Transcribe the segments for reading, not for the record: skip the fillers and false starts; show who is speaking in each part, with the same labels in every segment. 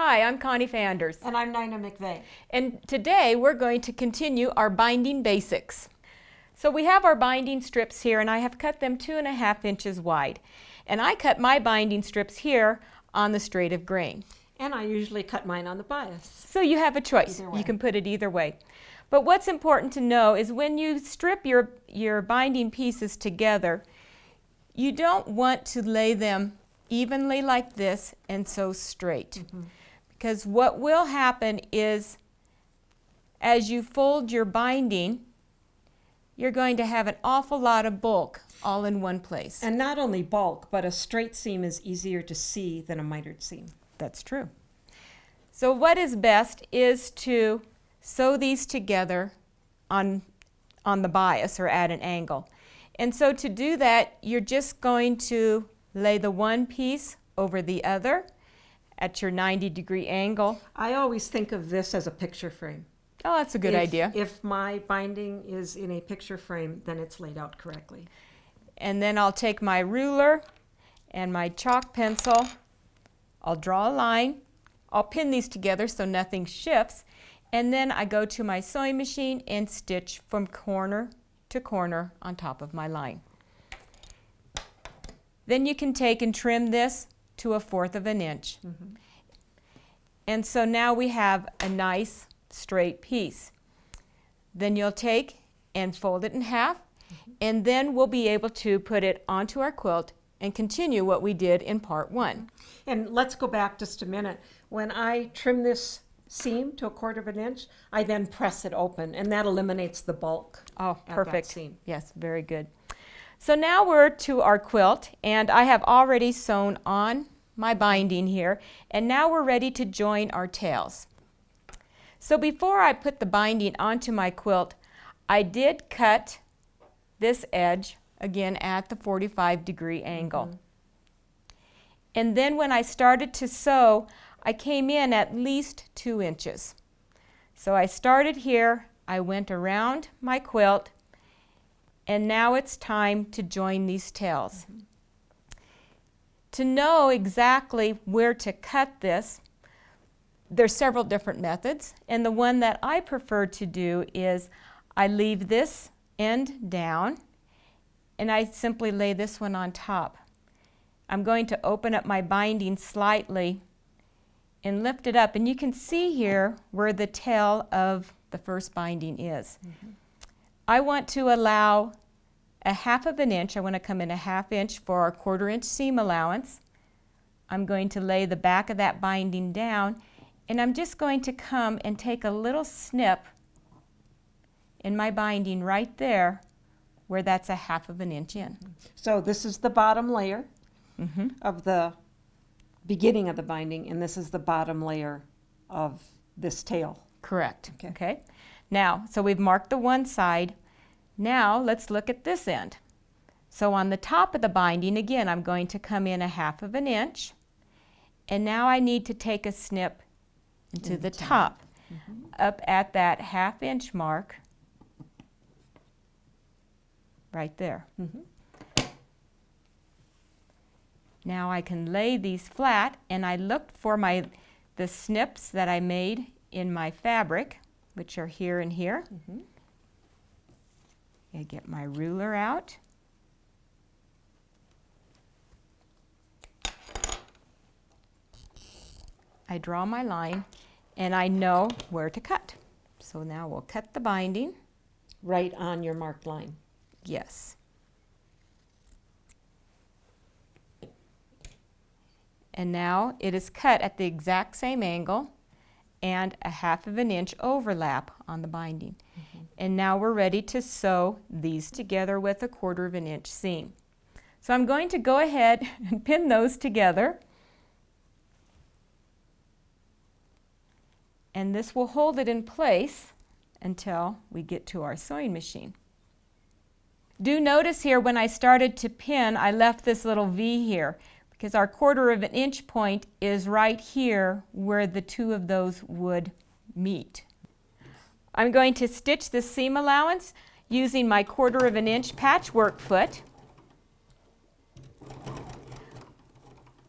Speaker 1: Hi, I'm Connie Fanders.
Speaker 2: And I'm Nina McVeigh.
Speaker 1: And today we're going to continue our binding basics. So we have our binding strips here, and I have cut them 2.5 inches wide. And I cut my binding strips here on the straight of grain.
Speaker 2: And I usually cut mine on the bias.
Speaker 1: So you have a choice. You can put it either way. But what's important to know is when you strip your binding pieces together, you don't want to lay them evenly like this and so straight. Because what will happen is as you fold your binding, you're going to have an awful lot of bulk all in one place.
Speaker 2: And not only bulk, but a straight seam is easier to see than a mitered seam.
Speaker 1: That's true. So what is best is to sew these together on the bias or at an angle. And so to do that, you're just going to lay the one piece over the other at your 90-degree angle.
Speaker 2: I always think of this as a picture frame.
Speaker 1: Oh, that's a good idea.
Speaker 2: If my binding is in a picture frame, then it's laid out correctly.
Speaker 1: And then I'll take my ruler and my chalk pencil. I'll draw a line. I'll pin these together so nothing shifts. And then I go to my sewing machine and stitch from corner to corner on top of my line. Then you can take and trim this to 1/4 of an inch. And so now we have a nice straight piece. Then you'll take and fold it in half, and then we'll be able to put it onto our quilt and continue what we did in part 1.
Speaker 2: And let's go back just a minute. When I trim this seam to 1/4 of an inch, I then press it open, and that eliminates the bulk.
Speaker 1: Oh,
Speaker 2: at
Speaker 1: perfect.
Speaker 2: that seam.
Speaker 1: Yes, very good. So now we're to our quilt, and I have already sewn on my binding here, and now we're ready to join our tails. So before I put the binding onto my quilt, I did cut this edge again at the 45-degree angle. And then when I started to sew, I came in at least 2 inches. So I started here, I went around my quilt, and now it's time to join these tails. To know exactly where to cut this, there's several different methods, and the one that I prefer to do is I leave this end down and I simply lay this one on top. I'm going to open up my binding slightly and lift it up, and you can see here where the tail of the first binding is. I want to allow 1/2 of an inch. I want to come in 1/2 inch for our 1/4 inch seam allowance. I'm going to lay the back of that binding down, and I'm just going to come and take a little snip in my binding right there where that's 1/2 of an inch in.
Speaker 2: So this is the bottom layer of the beginning of the binding, and this is the bottom layer of this tail.
Speaker 1: Correct. Okay. Now, so we've marked the one side. Now let's look at this end. So on the top of the binding, again, I'm going to come in 1/2 of an inch, and now I need to take a snip into the top, up at that 1/2 inch mark, right there. Now I can lay these flat, and I looked for the snips that I made in my fabric, which are here and here. I get my ruler out. I draw my line, and I know where to cut. So now we'll cut the binding.
Speaker 2: Right on your marked line.
Speaker 1: Yes. And now it is cut at the exact same angle and 1/2 of an inch overlap on the binding. And now we're ready to sew these together with a 1/4 of an inch seam. So I'm going to go ahead and pin those together. And this will hold it in place until we get to our sewing machine. Do notice here when I started to pin, I left this little V here because our 1/4 of an inch point is right here where the two of those would meet. I'm going to stitch the seam allowance using my 1/4 of an inch patchwork foot,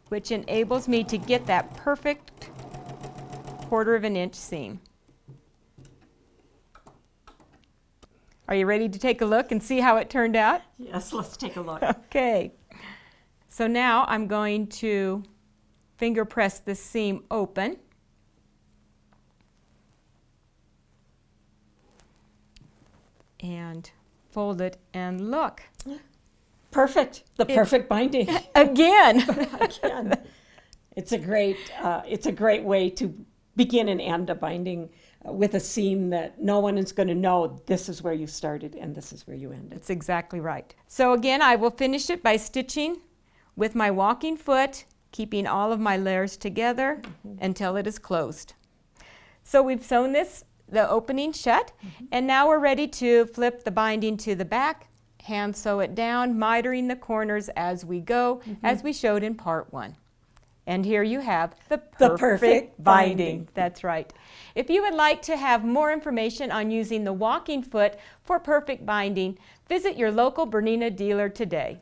Speaker 1: which enables me to get that perfect 1/4 inch seam. Are you ready to take a look and see how it turned out?
Speaker 2: Yes, let's take a look.
Speaker 1: Okay. So now I'm going to finger press this seam open. And fold it and look.
Speaker 2: Perfect. The perfect binding.
Speaker 1: Again.
Speaker 2: Again. It's a great way to begin and end a binding with a seam that no one is going to know this is where you started and this is where you ended.
Speaker 1: That's exactly right. So again, I will finish it by stitching with my walking foot, keeping all of my layers together until it is closed. So we've sewn the opening shut, and now we're ready to flip the binding to the back, hand sew it down, mitering the corners as we go, as we showed in part 1. And here you have the perfect binding. That's right. If you would like to have more information on using the walking foot for perfect binding, visit your local Bernina dealer today.